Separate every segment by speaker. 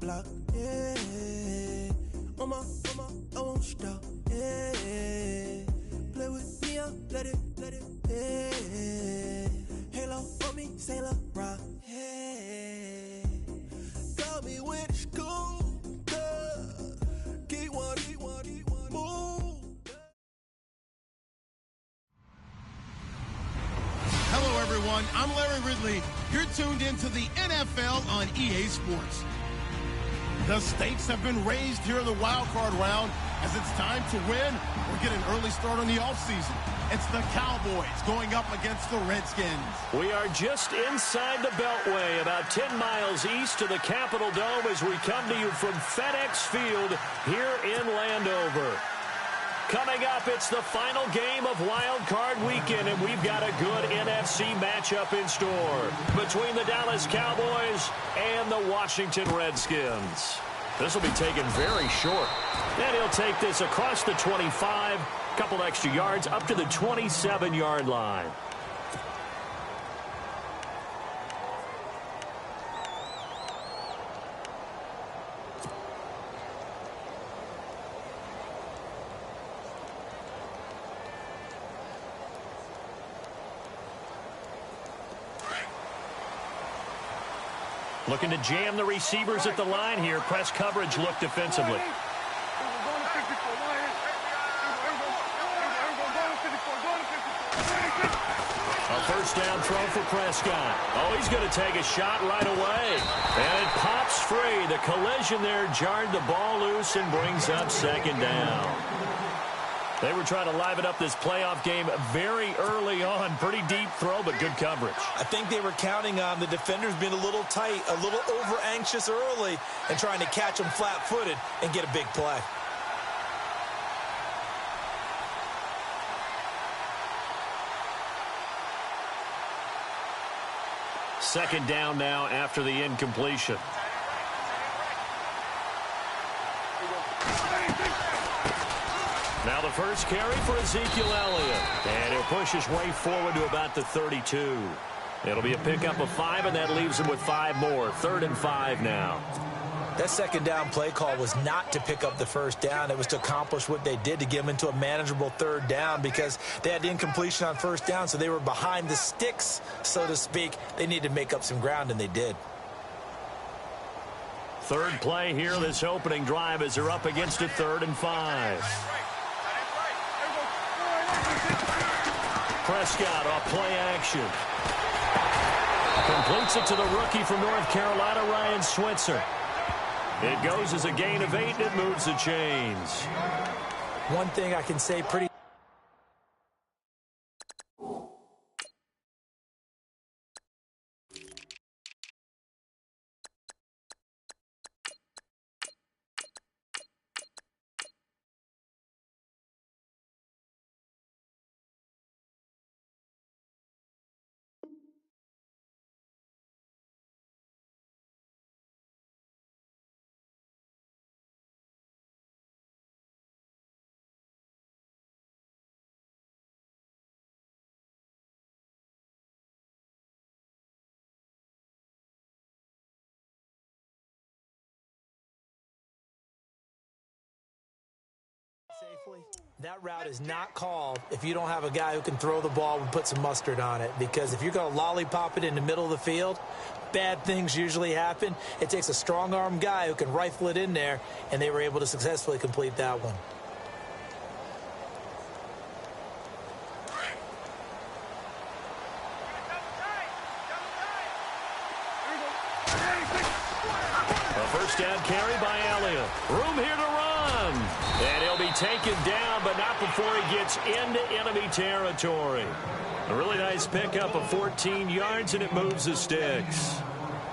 Speaker 1: block, yeah. On my, I won't stop, yeah. Play with me, I'll let it, yeah. Halo on me, Saint Laurent, yeah. Got me when it's cool, keep one, move.
Speaker 2: Hello, everyone. I'm Larry Ridley. You're tuned into the NFL on EA Sports. The stakes have been raised here in the wild card round as it's time to win or get an early start on the offseason. It's the Cowboys going up against the Redskins.
Speaker 3: We are just inside the Beltway, about 10 miles east of the Capitol Dome as we come to you from FedEx Field here in Landover. Coming up, it's the final game of Wild Card Weekend, and we've got a good NFC matchup in store between the Dallas Cowboys and the Washington Redskins. This will be taken very short. And he'll take this across the 25, couple extra yards up to the 27-yard line. Looking to jam the receivers at the line here. Press coverage look defensively. A first down throw for Prescott. Oh, he's going to take a shot right away. And it pops free. The collision there jarred the ball loose and brings up second down. They were trying to liven up this playoff game very early on. Pretty deep throw, but good coverage.
Speaker 4: I think they were counting on the defenders being a little tight, a little over-anxious early, and trying to catch them flat-footed and get a big play.
Speaker 3: Second down now after the incompletion. Now the first carry for Ezekiel Elliott. And he'll push his way forward to about the 32. It'll be a pickup of 5, and that leaves him with 5 more. 3rd and 5 now.
Speaker 4: That second down play call was not to pick up the first down. It was to accomplish what they did to get them into a manageable 3rd down because they had the incompletion on first down, so they were behind the sticks, so to speak. They needed to make up some ground, and they did.
Speaker 3: Third play here, this opening drive, as they're up against a 3rd and 5. Prescott off play action. Completes it to the rookie from North Carolina, Ryan Switzer. It goes as a gain of 8, and it moves the chains.
Speaker 4: One thing I can say pretty safely. That route is not called if you don't have a guy who can throw the ball and put some mustard on it. Because if you're going to lollipop it in the middle of the field, bad things usually happen. It takes a strong-arm guy who can rifle it in there, and they were able to successfully complete that one.
Speaker 3: A first down carry by Elliott. Room here to run. And he'll be taken down, but not before he gets into enemy territory. A really nice pickup of 14 yards, and it moves the sticks.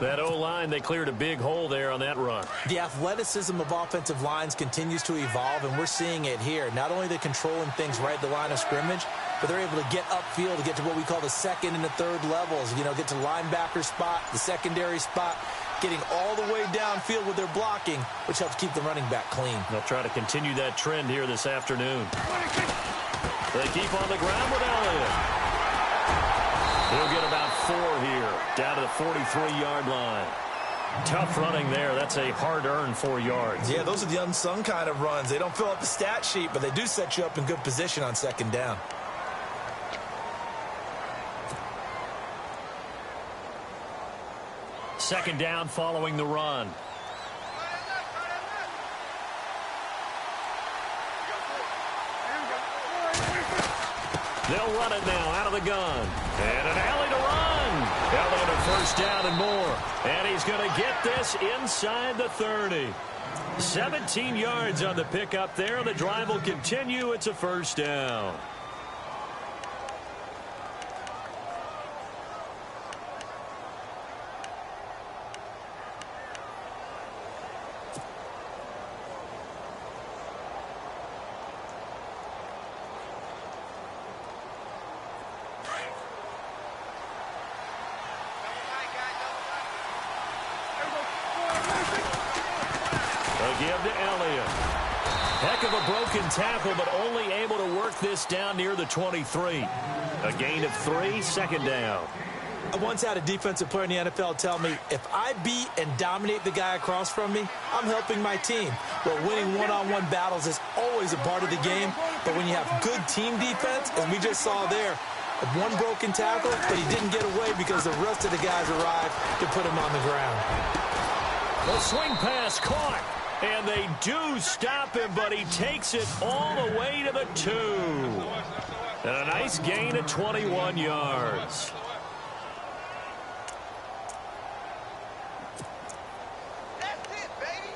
Speaker 3: That O-line, they cleared a big hole there on that run.
Speaker 4: The athleticism of offensive lines continues to evolve, and we're seeing it here. Not only are they controlling things right at the line of scrimmage, but they're able to get upfield to get to what we call the second and the third levels. You know, get to linebacker spot, the secondary spot, getting all the way downfield with their blocking, which helps keep the running back clean.
Speaker 3: They'll try to continue that trend here this afternoon. They keep on the ground with Elliott. He'll get about 4 here, down to the 43-yard line. Tough running there. That's a hard-earned 4 yards.
Speaker 4: Yeah, those are the unsung kind of runs. They don't fill up the stat sheet, but they do set you up in good position on second down.
Speaker 3: Second down following the run. They'll run it now out of the gun. And an alley to run. Elliott a first down and more. And he's going to get this inside the 30. 17 yards on the pickup there. The drive will continue. It's a first down. Give to Elliott. Heck of a broken tackle, but only able to work this down near the 23. A gain of 3, second down.
Speaker 4: I once had a defensive player in the NFL tell me, if I beat and dominate the guy across from me, I'm helping my team. Well, winning one-on-one battles is always a part of the game, but when you have good team defense, as we just saw there, one broken tackle, but he didn't get away because the rest of the guys arrived to put him on the ground.
Speaker 3: The swing pass caught. And they do stop him, but he takes it all the way to the 2. And a nice gain of 21 yards.
Speaker 5: That's it, baby.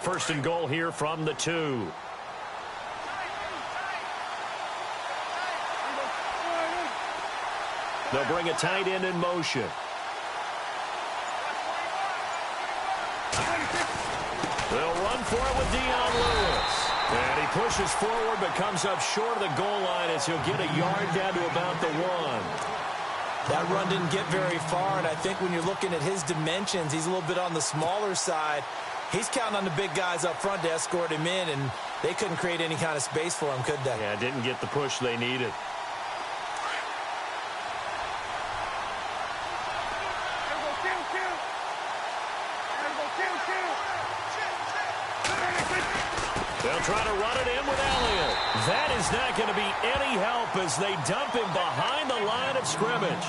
Speaker 3: First and goal here from the 2. They'll bring a tight end in motion. They'll run for it with Dion Lewis. And he pushes forward but comes up short of the goal line as he'll get a yard down to about the 1.
Speaker 4: That run didn't get very far, and I think when you're looking at his dimensions, he's a little bit on the smaller side. He's counting on the big guys up front to escort him in, and they couldn't create any kind of space for him, could they?
Speaker 3: Yeah, didn't get the push they needed. They'll try to run it in with Elliott. That is not going to be any help as they dump him behind the line of scrimmage.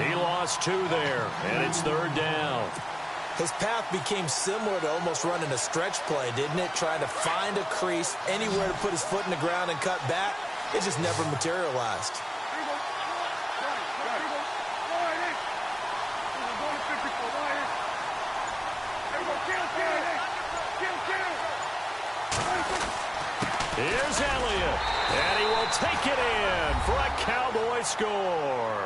Speaker 3: He lost 2 there, and it's third down.
Speaker 4: His path became similar to almost running a stretch play, didn't it? Trying to find a crease, anywhere to put his foot in the ground and cut back. It just never materialized.
Speaker 3: Here's Elliott, and he will take it in for a Cowboy score.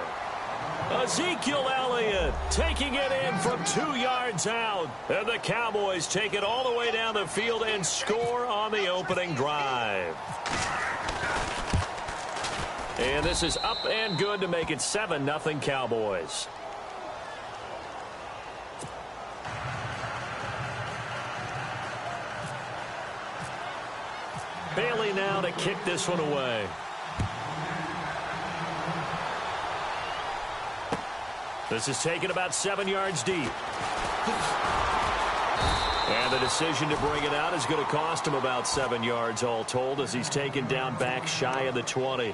Speaker 3: Ezekiel Elliott taking it in from 2 yards out. And the Cowboys take it all the way down the field and score on the opening drive. And this is up and good to make it 7-0 Cowboys. Bailey now to kick this one away. This is taken about 7 yards deep. And the decision to bring it out is going to cost him about 7 yards all told as he's taken down back shy of the 20.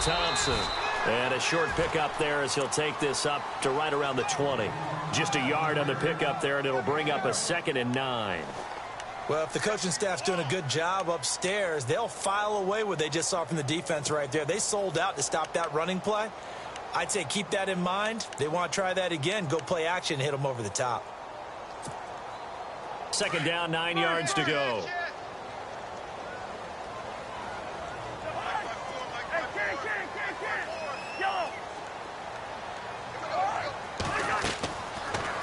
Speaker 3: Thompson. And a short pickup there as he'll take this up to right around the 20. Just a yard on the pickup there, and it'll bring up a 2nd and 9.
Speaker 4: Well, if the coaching staff's doing a good job upstairs, they'll file away what they just saw from the defense right there. They sold out to stop that running play. I'd say keep that in mind. They want to try that again. Go play action, hit them over the top.
Speaker 3: Second down, 9 yards to go.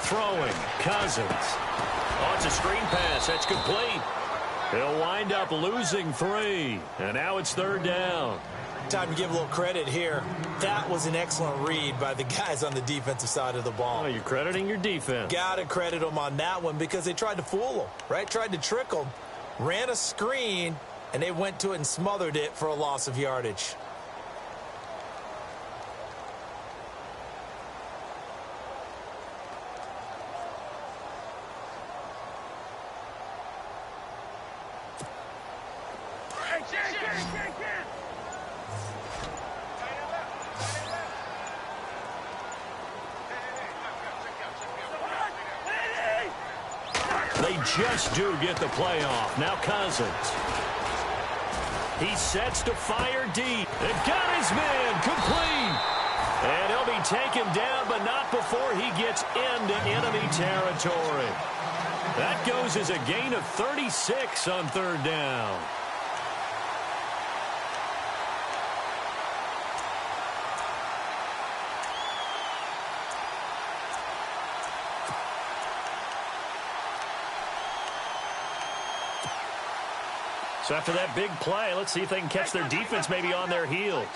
Speaker 3: Throwing, Cousins. Oh, it's a screen pass. That's complete. He'll wind up losing 3. And now it's 3rd down.
Speaker 4: Time to give a little credit here. That was an excellent read by the guys on the defensive side of the ball.
Speaker 3: Oh, you're crediting your defense.
Speaker 4: Got to credit them on that one because they tried to fool them, right? Tried to trick them. Ran a screen, and they went to it and smothered it for a loss of yardage.
Speaker 3: They just do get the playoff. Now Cousins. He sets to fire deep. They've got his man complete. And he'll be taken down, but not before he gets into enemy territory. That goes as a gain of 36 on 3rd down. So after that big play, let's see if they can catch their defense maybe on their heels.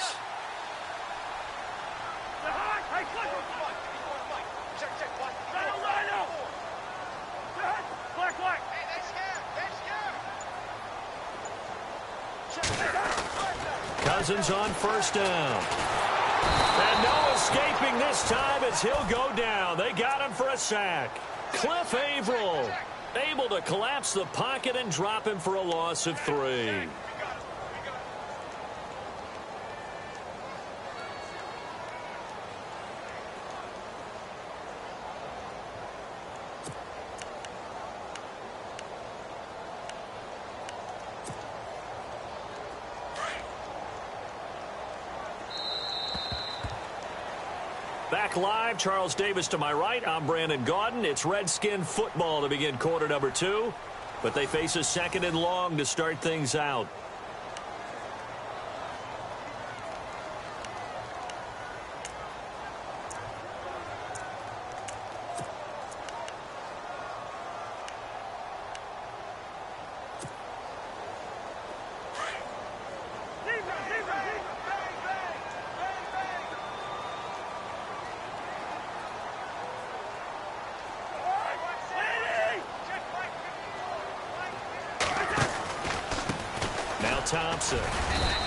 Speaker 3: Cousins on 1st down. And no escaping this time as he'll go down. They got him for a sack. Cliff Averill able to collapse the pocket and drop him for a loss of 3. Back live, Charles Davis to my right. I'm Brandon Gaudin. It's Redskin football to begin quarter number 2. But they face a 2nd and long to start things out. Thompson.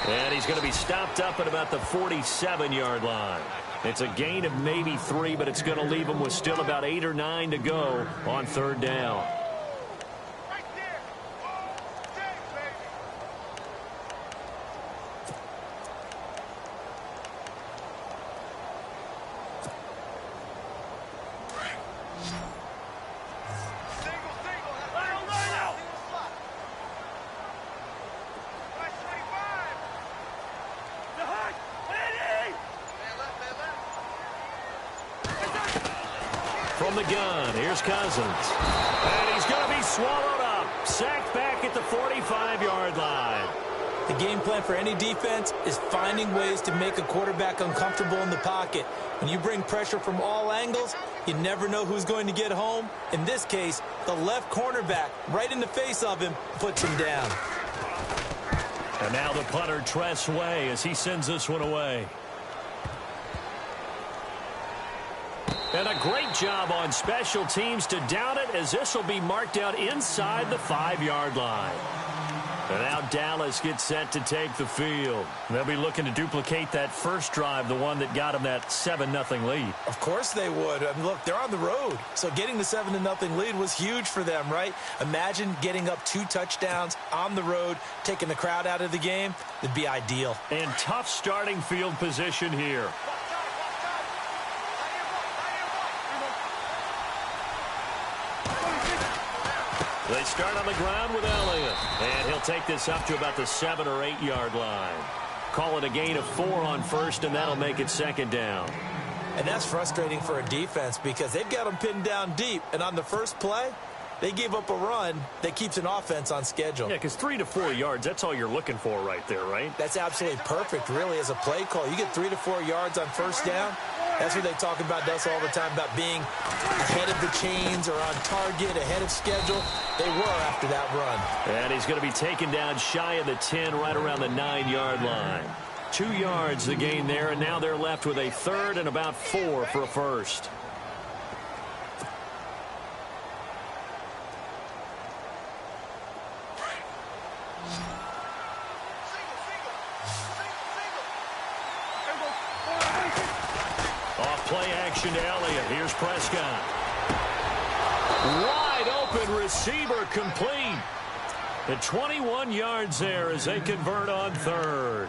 Speaker 3: And he's going to be stopped up at about the 47-yard line. It's a gain of maybe 3, but it's going to leave him with still about 8 or 9 to go on 3rd down. From the gun, here's Cousins. And he's going to be swallowed up. Sacked back at the 45-yard line.
Speaker 4: The game plan for any defense is finding ways to make a quarterback uncomfortable in the pocket. When you bring pressure from all angles, you never know who's going to get home. In this case, the left cornerback, right in the face of him, puts him down.
Speaker 3: And now the punter, Tress Way, as he sends this one away. And a great job on special teams to down it, as this will be marked out inside the 5-yard line. And now Dallas gets set to take the field. They'll be looking to duplicate that first drive, the one that got them that 7-0 lead.
Speaker 4: Of course they would. I mean, look, they're on the road. So getting the 7-0 lead was huge for them, right? Imagine getting up 2 touchdowns on the road, taking the crowd out of the game. It'd be ideal.
Speaker 3: And tough starting field position here. They start on the ground with Elliott. And he'll take this up to about the 7 or 8 yard line. Call it a gain of 4 on first, and that'll make it 2nd down.
Speaker 4: And that's frustrating for a defense because they've got them pinned down deep. And on the first play, they gave up a run that keeps an offense on schedule.
Speaker 3: Yeah, because 3 to 4 yards, that's all you're looking for right there, right?
Speaker 4: That's absolutely perfect, really, as a play call. You get 3 to 4 yards on first down, That's what they talk about, Dust, all the time, about being ahead of the chains or on target, ahead of schedule. They were after that run.
Speaker 3: And he's going to be taken down shy of the 10, right around the 9-yard line. 2 yards the gain there, and now they're left with a third and about 4 for a first. Play action to Elliott. Here's Prescott. Wide open receiver complete. The 21 yards there as they convert on third.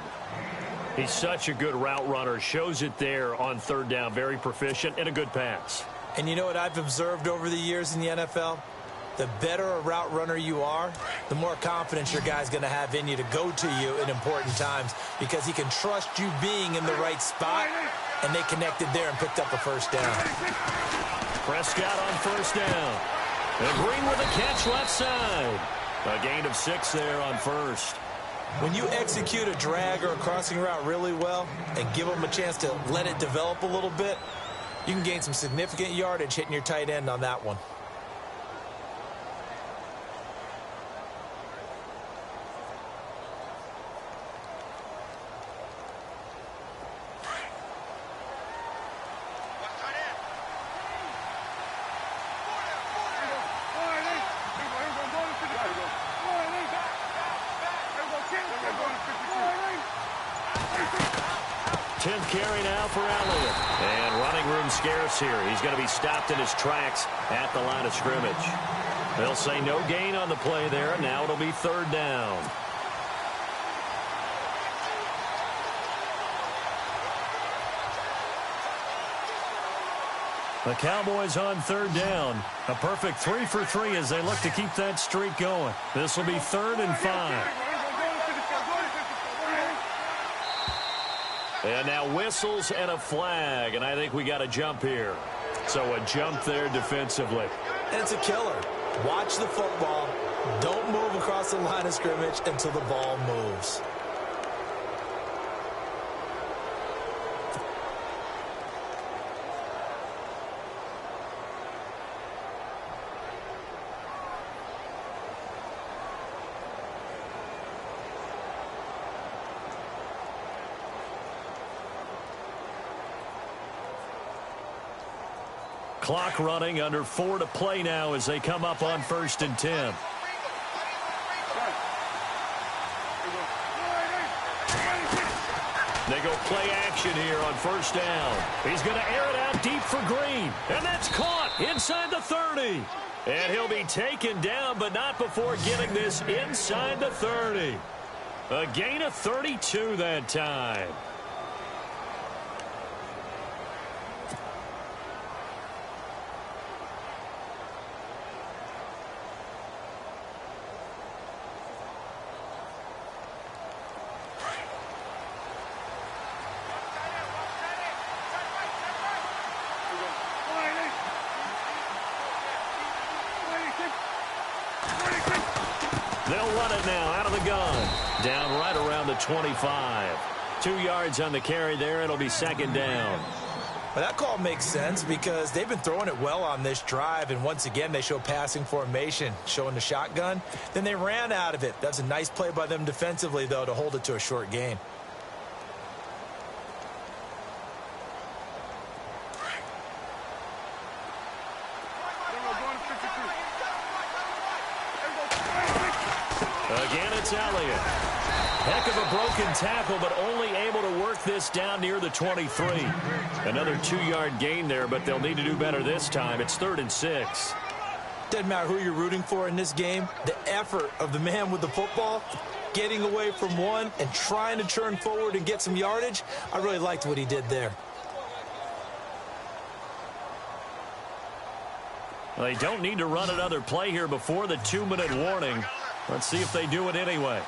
Speaker 3: He's such a good route runner. Shows it there on third down. Very proficient and a good pass.
Speaker 4: And you know what I've observed over the years in the NFL? The better a route runner you are, the more confidence your guy's going to have in you to go to you in important times because he can trust you being in the right spot. And they connected there and picked up a first down.
Speaker 3: Prescott on first down. And Green with a catch left side. A gain of 6 there on first.
Speaker 4: When you execute a drag or a crossing route really well and give them a chance to let it develop a little bit, you can gain some significant yardage hitting your tight end on that one.
Speaker 3: Scarce here. He's going to be stopped in his tracks at the line of scrimmage. They'll say no gain on the play there. Now it'll be third down. The Cowboys on third down. A perfect 3 for 3 as they look to keep that streak going. This will be 3rd and 5. And now whistles and a flag, and I think we got a jump here. So a jump there defensively.
Speaker 4: And it's a killer. Watch the football. Don't move across the line of scrimmage until the ball moves.
Speaker 3: Clock running, under 4 to play now as they come up on 1st and 10. They go play action here on 1st down. He's going to air it out deep for Green. And that's caught inside the 30. And he'll be taken down, but not before getting this inside the 30. A gain of 32 that time. They'll run it now out of the gun. Down right around the 25. 2 yards on the carry there. It'll be 2nd down.
Speaker 4: Well, that call makes sense because they've been throwing it well on this drive, and once again they show passing formation, showing the shotgun. Then they ran out of it. That's a nice play by them defensively, though, to hold it to a short gain.
Speaker 3: Again, it's Elliott. Heck of a broken tackle, but only able to work this down near the 23. Another 2-yard gain there, but they'll need to do better this time. It's 3rd and 6.
Speaker 4: Doesn't matter who you're rooting for in this game. The effort of the man with the football, getting away from one and trying to turn forward and get some yardage, I really liked what he did there.
Speaker 3: Well, they don't need to run another play here before the 2-minute warning. Let's see if they do it anyway.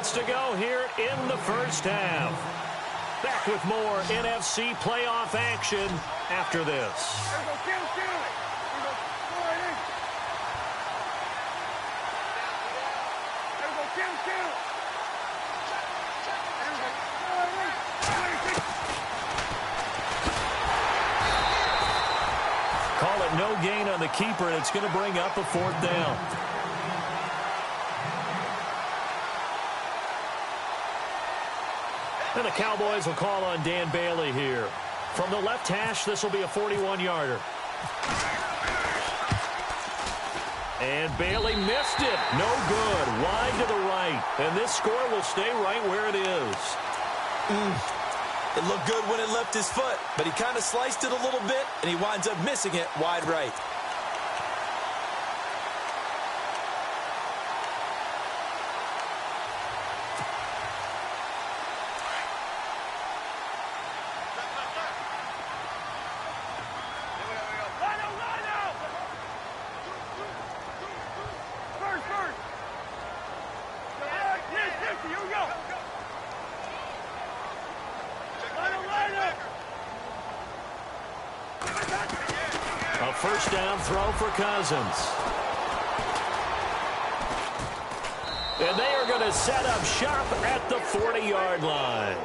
Speaker 3: To go here in the first half. Back back with more NFC playoff action after this. Call it no gain on the keeper, and it's going to bring up a 4th down. And the Cowboys will call on Dan Bailey here. From the left hash, this will be a 41-yarder. And Bailey missed it. No good. Wide to the right. And this score will stay right where it is.
Speaker 4: It looked good when it left his foot, but he kind of sliced it a little bit, and he winds up missing it wide right.
Speaker 3: A first down throw for Cousins. And they are going to set up shop at the 40-yard line.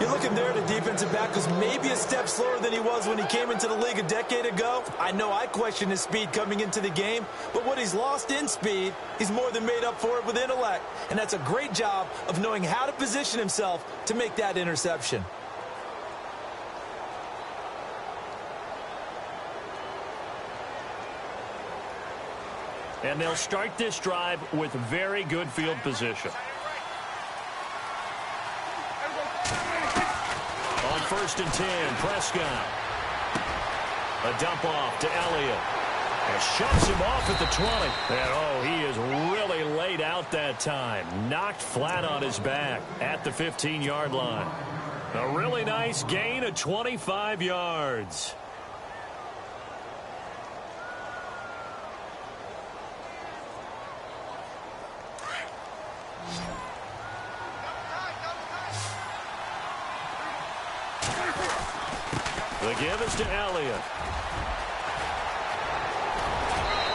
Speaker 4: You're looking there, the defensive back was maybe a step slower than he was when he came into the league a decade ago. I know I questioned his speed coming into the game, but what he's lost in speed, he's more than made up for it with intellect. And that's a great job of knowing how to position himself to make that interception.
Speaker 3: And they'll start this drive with very good field position. On 1st and 10, Prescott. A dump off to Elliott. And shoves him off at the 20. And, oh, he is really laid out that time. Knocked flat on his back at the 15-yard line. A really nice gain of 25 yards. The give is to Elliott.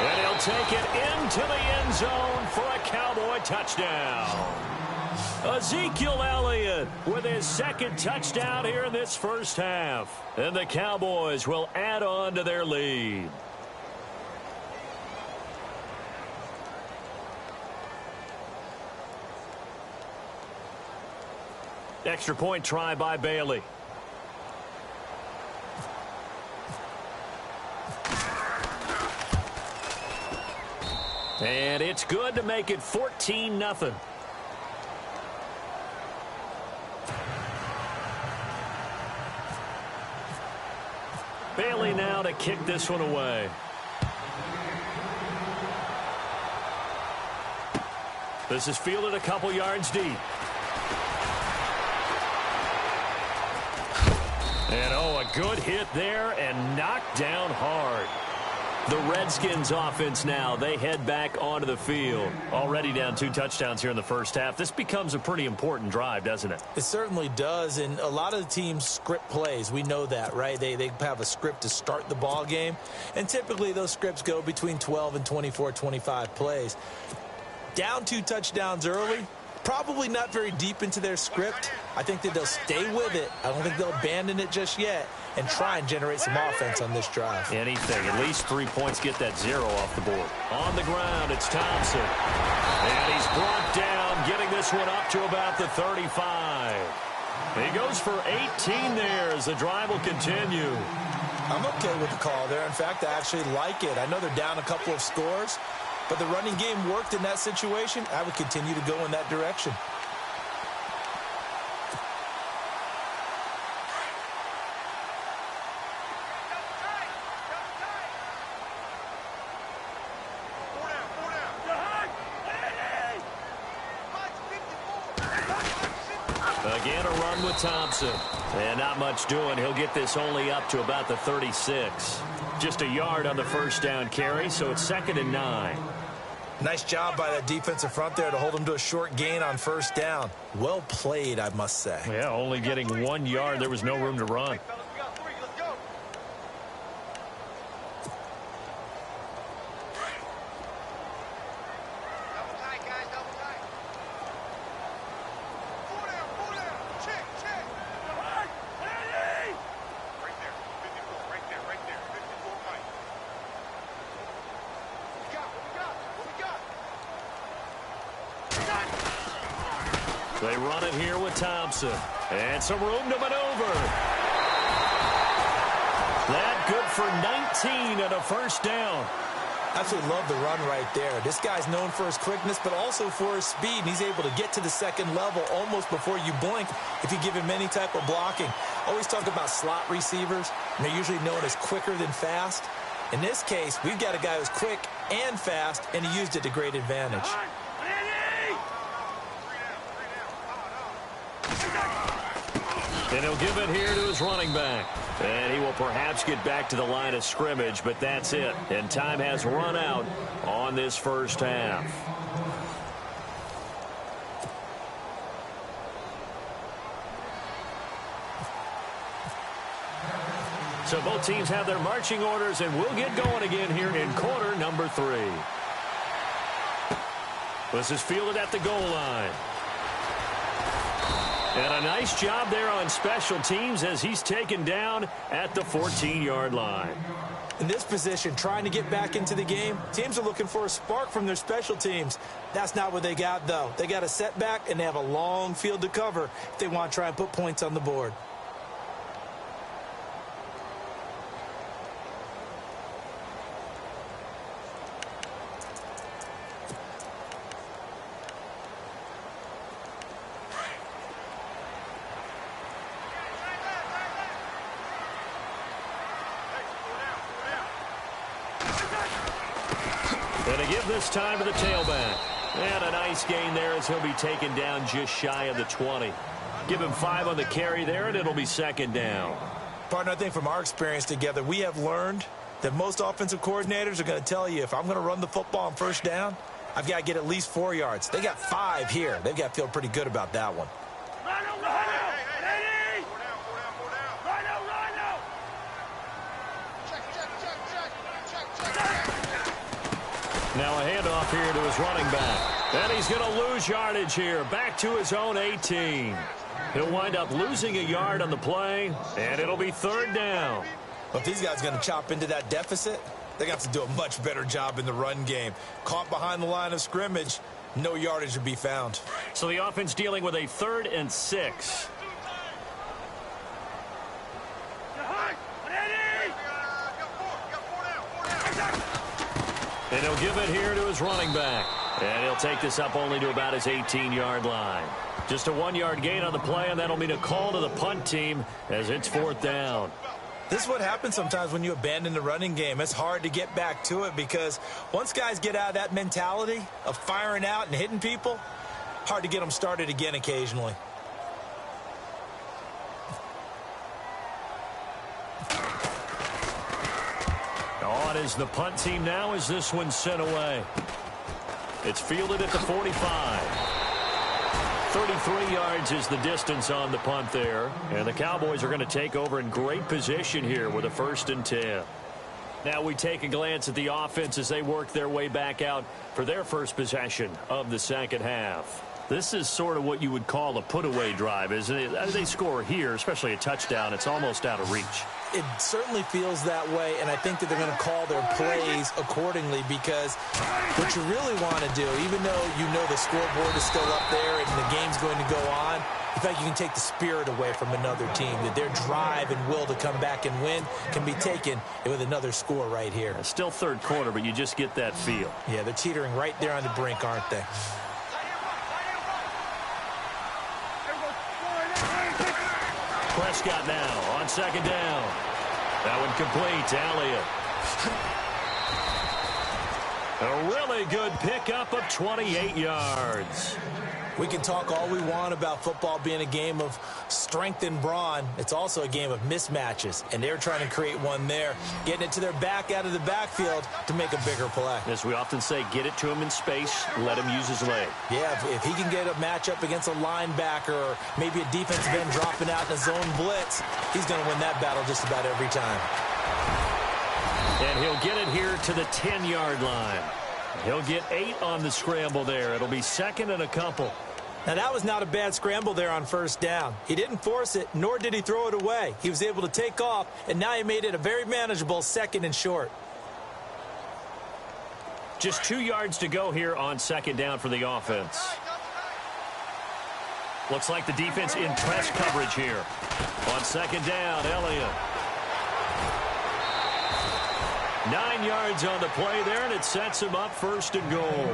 Speaker 3: And he'll take it into the end zone for a Cowboy touchdown. Ezekiel Elliott with his 2nd touchdown here in this first half. And the Cowboys will add on to their lead. Extra point try by Bailey. And it's good to make it 14-0. Bailey now to kick this one away. This is fielded a couple yards deep. And, oh, a good hit there and knocked down hard. The Redskins offense now, they head back onto the field. Already down 2 touchdowns here in the first half. This becomes a pretty important drive, doesn't it?
Speaker 4: It certainly does, and a lot of the teams script plays. We know that, right? They have a script to start the ball game, and typically those scripts go between 12 and 24, 25 plays. Down 2 touchdowns early, probably not very deep into their script. I think that they'll stay with it. I don't think they'll abandon it just yet and try and generate some offense on this drive.
Speaker 3: Anything. At least 3 points, get that 0 off the board. On the ground, it's Thompson. And he's brought down, getting this one up to about the 35. He goes for 18 there as the drive will continue.
Speaker 4: I'm okay with the call there. In fact, I actually like it. I know they're down a couple of scores, but the running game worked in that situation. I would continue to go in that direction.
Speaker 3: Again, a run with Thompson. And not much doing. He'll get this only up to about the 36. Just a yard on the first down carry, so it's 2nd and 9.
Speaker 4: Nice job by that defensive front there to hold him to a short gain on first down. Well played, I must say.
Speaker 3: Yeah, only getting 1 yard. There was no room to run. They run it here with Thompson. And some room to maneuver. That good for 19 and a first down.
Speaker 4: Absolutely love the run right there. This guy's known for his quickness, but also for his speed. And he's able to get to the second level almost before you blink if you give him any type of blocking. Always talk about slot receivers, and they're usually known as quicker than fast. In this case, we've got a guy who's quick and fast, and he used it to great advantage.
Speaker 3: And he'll give it here to his running back. And he will perhaps get back to the line of scrimmage, but that's it. And time has run out on this first half. So both teams have their marching orders, and we'll get going again here in quarter number 3. This is fielded at the goal line. And a nice job there on special teams as he's taken down at the 14-yard line.
Speaker 4: In this position, trying to get back into the game, teams are looking for a spark from their special teams. That's not what they got, though. They got a setback, and they have a long field to cover if they want to try and put points on the board.
Speaker 3: Going to give this time to the tailback. And a nice gain there as he'll be taken down just shy of the 20. Give him 5 on the carry there, and it'll be second down.
Speaker 4: Partner, I think from our experience together, we have learned that most offensive coordinators are going to tell you, if I'm going to run the football on first down, I've got to get at least 4 yards. They got 5 here. They've got to feel pretty good about that one.
Speaker 3: Now a handoff here to his running back. And he's going to lose yardage here. Back to his own 18. He'll wind up losing a yard on the play, and it'll be third down.
Speaker 4: Well, if these guys are going to chop into that deficit, they're going to have to do a much better job in the run game. Caught behind the line of scrimmage, no yardage to be found.
Speaker 3: So the offense dealing with a 3rd and 6. And he'll give it here to his running back. And he'll take this up only to about his 18-yard line. Just a 1-yard gain on the play, and that'll mean a call to the punt team as it's 4th down.
Speaker 4: This is what happens sometimes when you abandon the running game. It's hard to get back to it because once guys get out of that mentality of firing out and hitting people, hard to get them started again occasionally.
Speaker 3: On is the punt team now as this one's sent away. It's fielded at the 45. 33 yards is the distance on the punt there. And the Cowboys are going to take over in great position here with a 1st and 10. Now we take a glance at the offense as they work their way back out for their first possession of the second half. This is sort of what you would call a put-away drive, isn't it? As they score here, especially a touchdown, it's almost out of reach.
Speaker 4: It certainly feels that way, and I think that they're going to call their plays accordingly because what you really want to do, even though you know the scoreboard is still up there and the game's going to go on, in fact, you can take the spirit away from another team, that their drive and will to come back and win can be taken with another score right here.
Speaker 3: It's still third quarter, but you just get that feel.
Speaker 4: Yeah, they're teetering right there on the brink, aren't they?
Speaker 3: Prescott now on second down. That one complete to Elliott. A really good pickup of 28 yards.
Speaker 4: We can talk all we want about football being a game of strength and brawn. It's also a game of mismatches, and they're trying to create one there, getting it to their back out of the backfield to make a bigger play.
Speaker 3: As we often say, get it to him in space, let him use his leg.
Speaker 4: Yeah, if he can get a matchup against a linebacker or maybe a defensive end dropping out in a zone blitz, he's going to win that battle just about every time.
Speaker 3: And he'll get it here to the 10-yard line. He'll get 8 on the scramble there. It'll be second and a couple.
Speaker 4: Now, that was not a bad scramble there on first down. He didn't force it, nor did he throw it away. He was able to take off, and now he made it a very manageable second and short.
Speaker 3: Just 2 yards to go here on second down for the offense. Looks like the defense in press coverage here. On second down, Elliott. 9 yards on the play there, and it sets him up first and goal.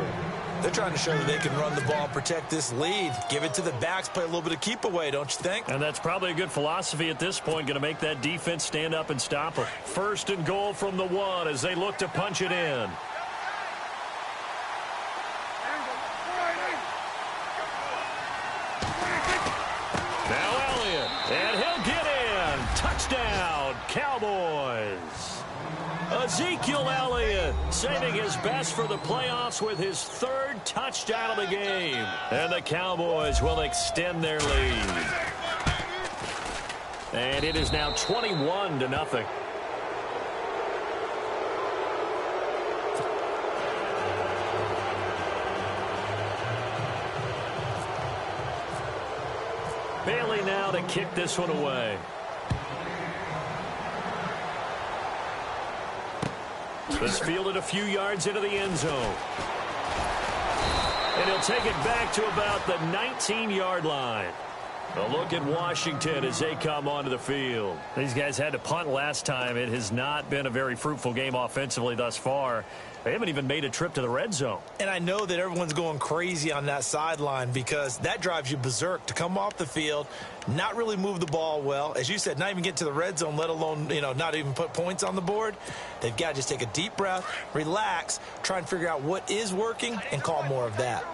Speaker 4: They're trying to show that they can run the ball and protect this lead. Give it to the backs, play a little bit of keep away, don't you think?
Speaker 3: And that's probably a good philosophy at this point, going to make that defense stand up and stop them. First and goal from the 1 as they look to punch it in. Now Elliott, and he'll get in. Touchdown, Cowboys. Ezekiel Elliott saving his best for the playoffs with his 3rd touchdown of the game. And the Cowboys will extend their lead. And it is now 21-0. Bailey now to kick this one away. It's fielded a few yards into the end zone. And he'll take it back to about the 19-yard line. A look at Washington as they come onto the field. These guys had to punt last time. It has not been a very fruitful game offensively thus far. They haven't even made a trip to the red zone.
Speaker 4: And I know that everyone's going crazy on that sideline because that drives you berserk to come off the field, not really move the ball well. As you said, not even get to the red zone, let alone, not even put points on the board. They've got to just take a deep breath, relax, try and figure out what is working and call more of that.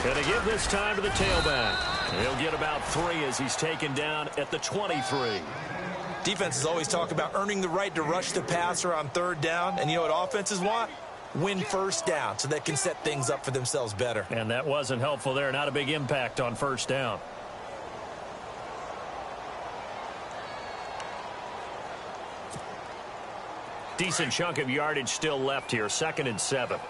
Speaker 3: Going to give this time to the tailback. He'll get about 3 as he's taken down at the 23.
Speaker 4: Defenses always talk about earning the right to rush the passer on 3rd down. And you know what offenses want? Win first down so they can set things up for themselves better.
Speaker 3: And that wasn't helpful there. Not a big impact on first down. Decent chunk of yardage still left here. 2nd and 7.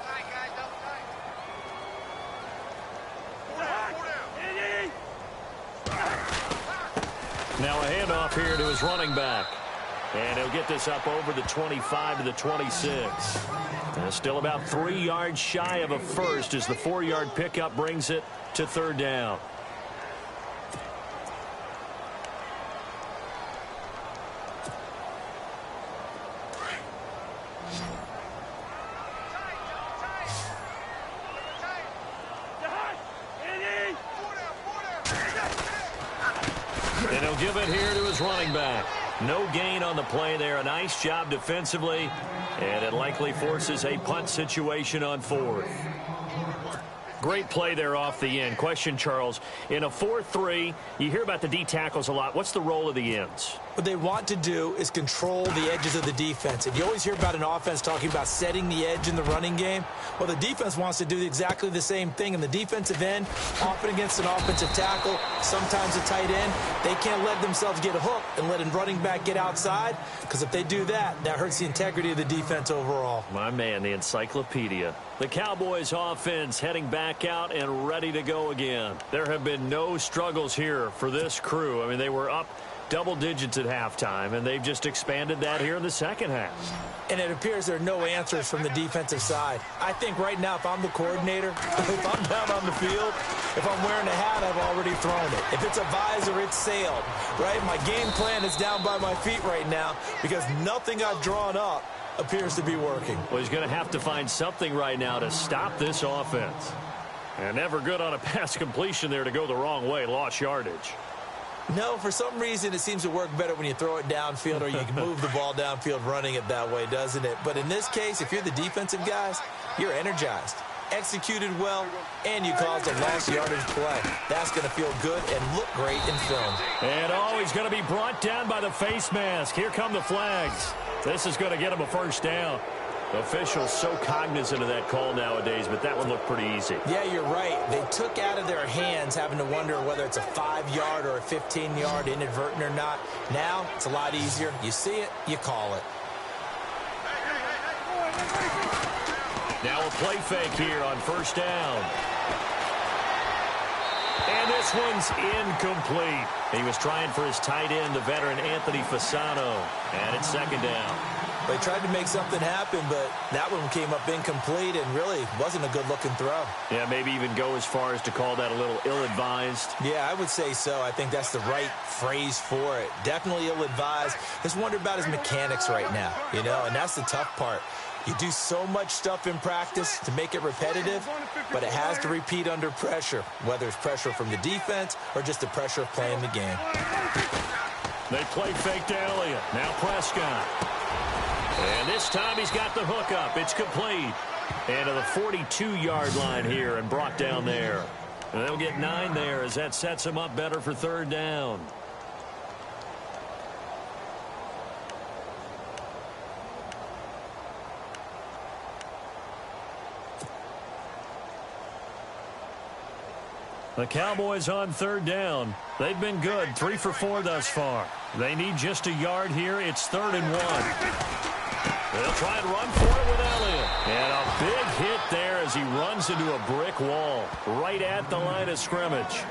Speaker 3: Now a handoff here to his running back. And he'll get this up over the 25 to the 26. And still about 3 yards shy of a first as the 4-yard pickup brings it to 3rd down. And he'll give it here to his running back. No gain on the play there. A nice job defensively. And it likely forces a punt situation on 4th. Great play there off the end. Question, Charles, in a 4-3, you hear about the D tackles a lot. What's the role of the ends?
Speaker 4: What they want to do is control the edges of the defense. And you always hear about an offense talking about setting the edge in the running game. Well, the defense wants to do exactly the same thing. In the defensive end, often against an offensive tackle, sometimes a tight end, they can't let themselves get hooked and let a running back get outside. Because if they do that, that hurts the integrity of the defense overall.
Speaker 3: My man, the encyclopedia. The Cowboys offense heading back out and ready to go again. There have been no struggles here for this crew. I mean, they were up double digits at halftime, and they've just expanded that here in the second half.
Speaker 4: And it appears there are no answers from the defensive side. I think right now, if I'm the coordinator, if I'm down on the field, if I'm wearing a hat, I've already thrown it. If it's a visor, it's sailed, right? My game plan is down by my feet right now because nothing I've drawn up appears to be working.
Speaker 3: Well, he's going to have to find something right now to stop this offense. And never good on a pass completion there to go the wrong way. Lost yardage.
Speaker 4: No, for some reason, it seems to work better when you throw it downfield or you can move the ball downfield running it that way, doesn't it? But in this case, if you're the defensive guys, you're energized, executed well, and you caused a lost yardage play. That's going to feel good and look great in film.
Speaker 3: And he's going to be brought down by the face mask. Here come the flags. This is going to get him a first down. Officials so cognizant of that call nowadays, but that one looked pretty easy.
Speaker 4: Yeah, you're right. They took out of their hands having to wonder whether it's a 5-yard or a 15-yard, inadvertent or not. Now, it's a lot easier. You see it, you call it.
Speaker 3: Now a play fake here on first down. And this one's incomplete. He was trying for his tight end, the veteran Anthony Fasano. And it's second down.
Speaker 4: They tried to make something happen, but that one came up incomplete and really wasn't a good-looking throw.
Speaker 3: Yeah, maybe even go as far as to call that a little ill-advised.
Speaker 4: Yeah, I would say so. I think that's the right phrase for it. Definitely ill-advised. Just wonder about his mechanics right now, you know, and that's the tough part. You do so much stuff in practice to make it repetitive, but it has to repeat under pressure, whether it's pressure from the defense or just the pressure of playing the game.
Speaker 3: They play fake to Elliott. Now Prescott. And this time he's got the hook up. It's complete. And to the 42-yard line here and brought down there. And they'll get 9 there as that sets him up better for third down. The Cowboys on third down. They've been good, 3 for 4 thus far. They need just a yard here. It's 3rd and 1. They'll try and run for it with Elliott. And a big hit there as he runs into a brick wall right at the line of scrimmage.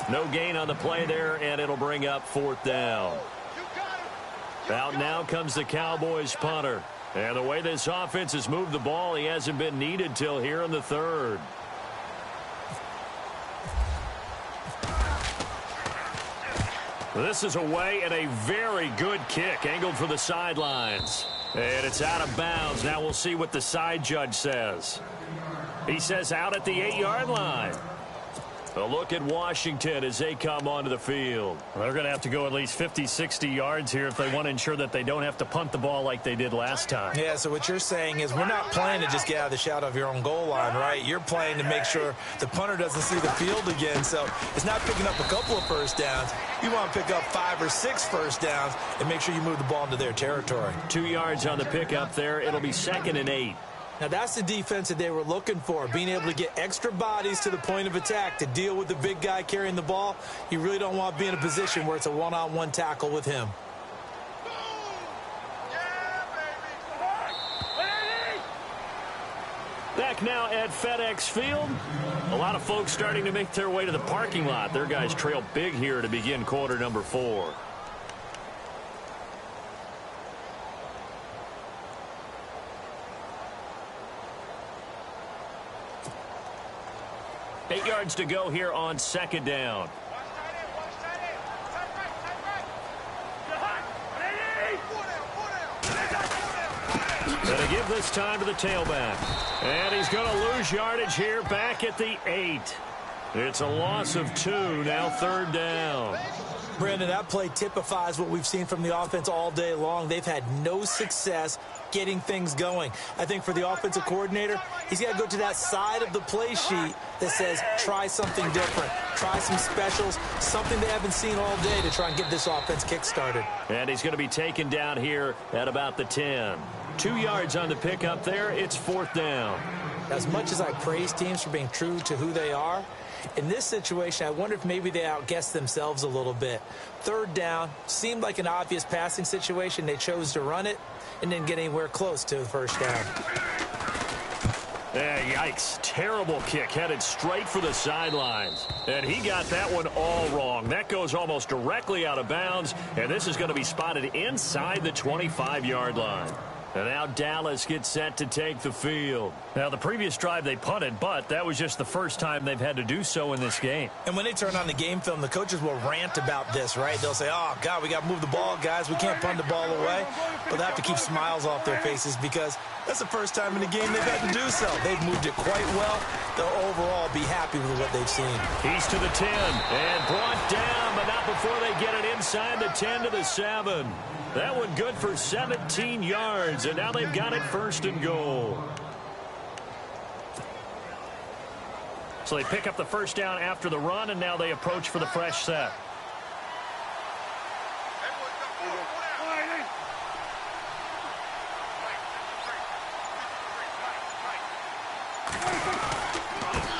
Speaker 3: No gain on the play there, and it'll bring up 4th down. Out now comes the Cowboys punter. And the way this offense has moved the ball, he hasn't been needed till here in the 3rd. This is away and a very good kick angled for the sidelines. And it's out of bounds. Now we'll see what the side judge says. He says out at the 8-yard line. A look at Washington as they come onto the field. They're going to have to go at least 50, 60 yards here if they want to ensure that they don't have to punt the ball like they did last time.
Speaker 4: Yeah, so what you're saying is we're not playing to just get out of the shadow of your own goal line, right? You're playing to make sure the punter doesn't see the field again. So it's not picking up a couple of first downs. You want to pick up 5 or 6 first downs and make sure you move the ball into their territory.
Speaker 3: 2 yards on the pickup there. It'll be 2nd and 8.
Speaker 4: Now, that's the defense that they were looking for, being able to get extra bodies to the point of attack to deal with the big guy carrying the ball. You really don't want to be in a position where it's a one-on-one tackle with him.
Speaker 3: Back now at FedEx Field. A lot of folks starting to make their way to the parking lot. Their guys trail big here to begin quarter number 4. Eight yards to go here on 2nd down. Going to give this time to the tailback. And he's going to lose yardage here back at the 8. It's a loss of 2, now 3rd down.
Speaker 4: Brandon, that play typifies what we've seen from the offense all day long. They've had no success getting things going. I think for the offensive coordinator, he's got to go to that side of the play sheet that says try something different, try some specials, something they haven't seen all day to try and get this offense kick-started.
Speaker 3: And he's going to be taken down here at about the 10. 2 yards on the pickup there. It's 4th down.
Speaker 4: As much as I praise teams for being true to who they are, in this situation, I wonder if maybe they outguessed themselves a little bit. 3rd down seemed like an obvious passing situation. They chose to run it and didn't get anywhere close to the first down.
Speaker 3: Yeah, yikes. Terrible kick headed straight for the sidelines. And he got that one all wrong. That goes almost directly out of bounds, and this is going to be spotted inside the 25-yard line. And now Dallas gets set to take the field. Now, the previous drive they punted, but that was just the first time they've had to do so in this game.
Speaker 4: And when they turn on the game film, the coaches will rant about this, right? They'll say, oh, God, we got to move the ball, guys. We can't punt the ball away. But they have to keep smiles off their faces because that's the first time in the game they've had to do so. They've moved it quite well. they'll overall be happy with what they've seen.
Speaker 3: He's to the 10 and brought down, but not before they get it inside the 10 to the 7. That one good for 17 yards, and now they've got it 1st and goal. So they pick up the 1st down after the run, and now they approach for the fresh set.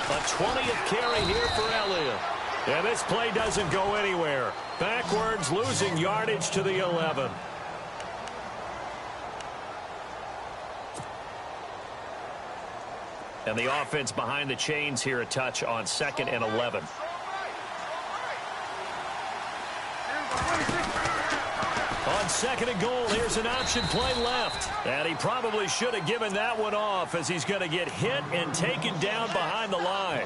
Speaker 3: A 20th carry here for Elliott. And this play doesn't go anywhere. Backwards, losing yardage to the 11. And the offense behind the chains here a touch on 2nd and 11. On 2nd and goal, here's an option play left. And he probably should have given that one off as he's going to get hit and taken down behind the line.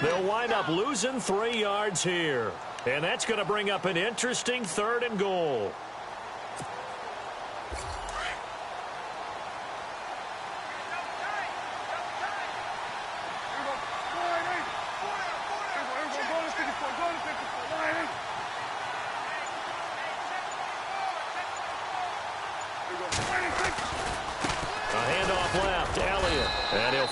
Speaker 3: They'll wind up losing 3 yards here. And that's going to bring up an interesting 3rd and goal.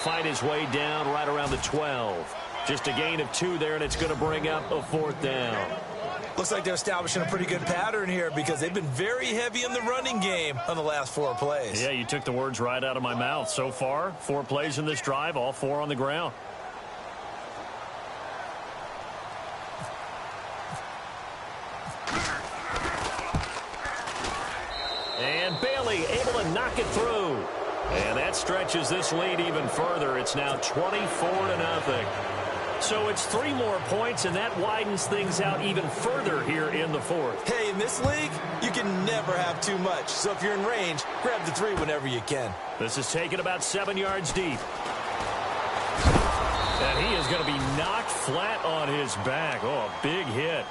Speaker 3: Fight his way down right around the 12. Just a gain of 2 there, and it's going to bring up a 4th down.
Speaker 4: Looks like they're establishing a pretty good pattern here because they've been very heavy in the running game on the last 4 plays.
Speaker 3: Yeah, you took the words right out of my mouth. So far, 4 plays in this drive, all 4 on the ground. And Bailey able to knock it through. And that stretches this lead even further. It's now 24-0. So it's 3 more points, and that widens things out even further here in the 4th.
Speaker 4: Hey, in this league, you can never have too much. So if you're in range, grab the 3 whenever you can.
Speaker 3: This is taken about 7 yards deep. And he is going to be knocked flat on his back. Oh, a big hit.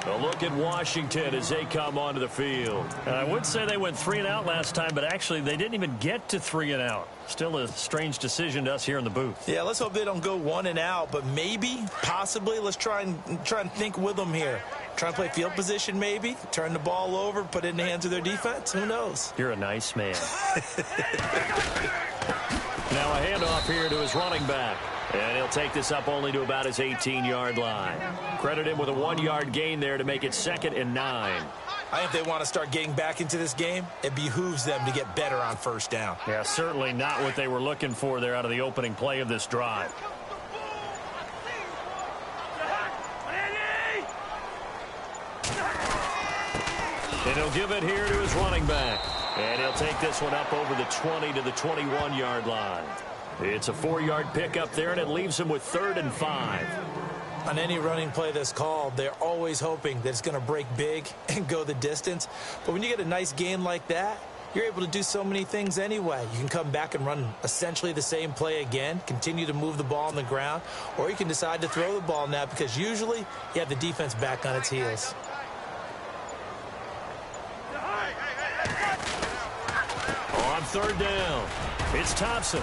Speaker 3: A look at Washington as they come onto the field. And I would say they went 3 and out last time, but actually they didn't even get to 3 and out. Still a strange decision to us here in the booth.
Speaker 4: Yeah, let's hope they don't go 1 and out, but maybe, possibly, let's try and think with them here. Try and play field position maybe, turn the ball over, put it in the hands of their defense. Who knows?
Speaker 3: You're a nice man. Now a handoff here to his running back. And he'll take this up only to about his 18-yard line. Credit him with a 1-yard gain there to make it 2nd and 9.
Speaker 4: I think if they want to start getting back into this game, it behooves them to get better on 1st down.
Speaker 3: Yeah, certainly not what they were looking for there out of the opening play of this drive. And he'll give it here to his running back. And he'll take this one up over the 20 to the 21-yard line. It's a 4-yard pickup there, and it leaves him with 3rd and 5.
Speaker 4: On any running play that's called, they're always hoping that it's going to break big and go the distance. But when you get a nice gain like that, you're able to do so many things anyway. You can come back and run essentially the same play again, continue to move the ball on the ground, or you can decide to throw the ball now because usually you have the defense back on its heels.
Speaker 3: On 3rd down, it's Thompson.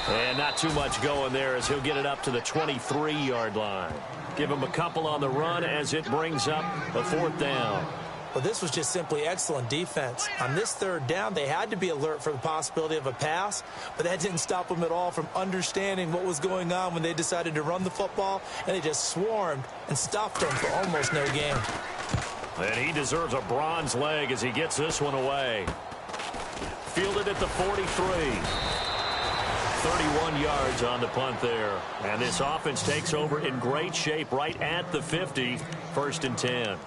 Speaker 3: And not too much going there as he'll get it up to the 23-yard line. Give him a couple on the run as it brings up a 4th down.
Speaker 4: Well, this was just simply excellent defense. On this 3rd down, they had to be alert for the possibility of a pass, but that didn't stop them at all from understanding what was going on when they decided to run the football, and they just swarmed and stopped them for almost no gain.
Speaker 3: And he deserves a bronze leg as he gets this one away. Fielded at the 43. 31 yards on the punt there. And this offense takes over in great shape right at the 50. 1st and 10.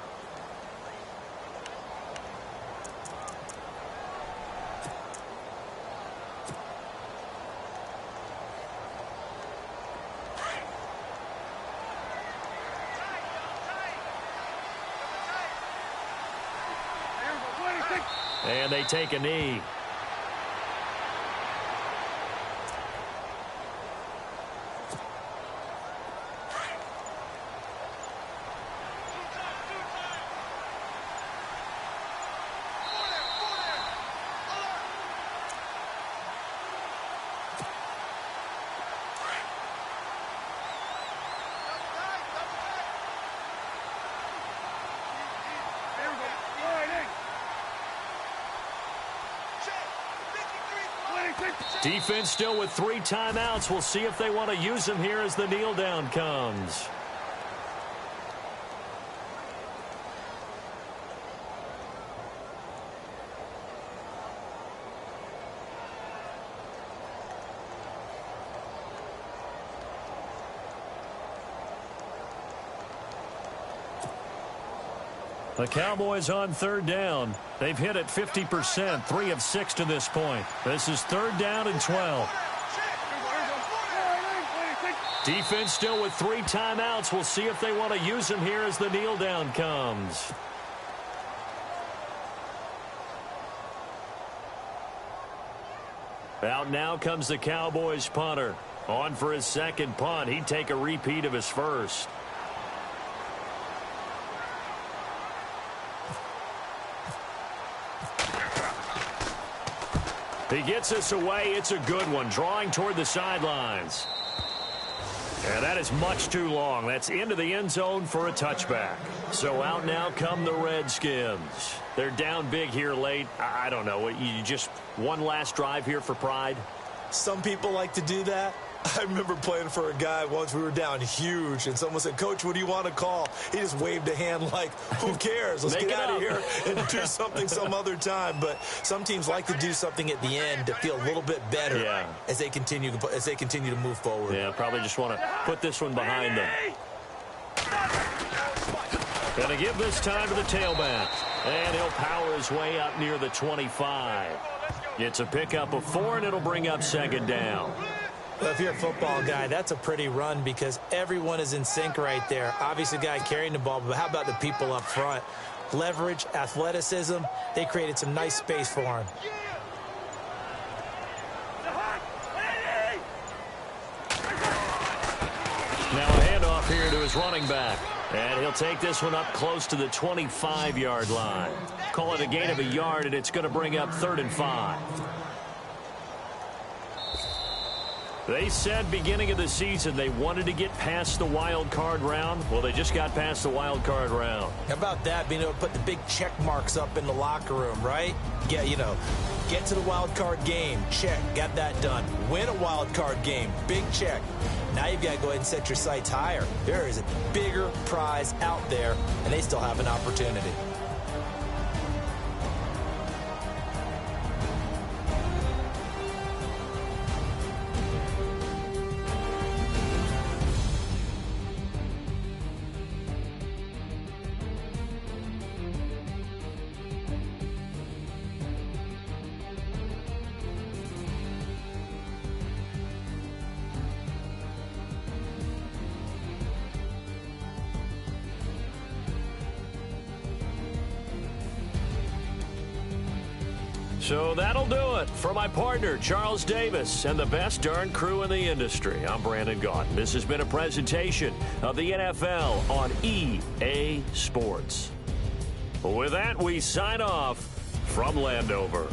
Speaker 3: And they take a knee. Defense still with 3 timeouts. We'll see if they want to use them here as the kneel down comes. The Cowboys on 3rd down. They've hit it 50%, 3 of 6 to this point. This is 3rd down and 12. Defense still with 3 timeouts. We'll see if they want to use them here as the kneel down comes. Out now comes the Cowboys punter. On for his 2nd punt. He'd take a repeat of his first. He gets us away. It's a good one. Drawing toward the sidelines. And that is much too long. That's into the end zone for a touchback. So out now come the Redskins. They're down big here late. I don't know. You just one last drive here for pride?
Speaker 4: Some people like to do that. I remember playing for a guy once. We were down huge, and someone said, "Coach, what do you want to call?" He just waved a hand like, who cares? Let's get out of here and do something some other time. But some teams like to do something at the end to feel a little bit better as they continue to move forward.
Speaker 3: Yeah, probably just want to put this one behind them. Going to give this time to the tailback. And he'll power his way up near the 25. It's a pickup of 4, and it'll bring up 2nd down.
Speaker 4: Well, if you're a football guy, that's a pretty run because everyone is in sync right there. Obviously, the guy carrying the ball, but how about the people up front? Leverage, athleticism, they created some nice space for him.
Speaker 3: Now a handoff here to his running back. And he'll take this one up close to the 25-yard line. Call it a gain of a yard, and it's going to bring up 3rd and 5. They said beginning of the season they wanted to get past the wild card round. Well, they just got past the wild card round.
Speaker 4: How about that, being able to put the big check marks up in the locker room, right? Yeah, get to the wild card game, check, got that done. Win a wild card game, big check. Now you've got to go ahead and set your sights higher. There is a bigger prize out there, and they still have an opportunity.
Speaker 3: So that'll do it. For my partner, Charles Davis, and the best darn crew in the industry, I'm Brandon Gaudin. This has been a presentation of the NFL on EA Sports. With that, we sign off from Landover.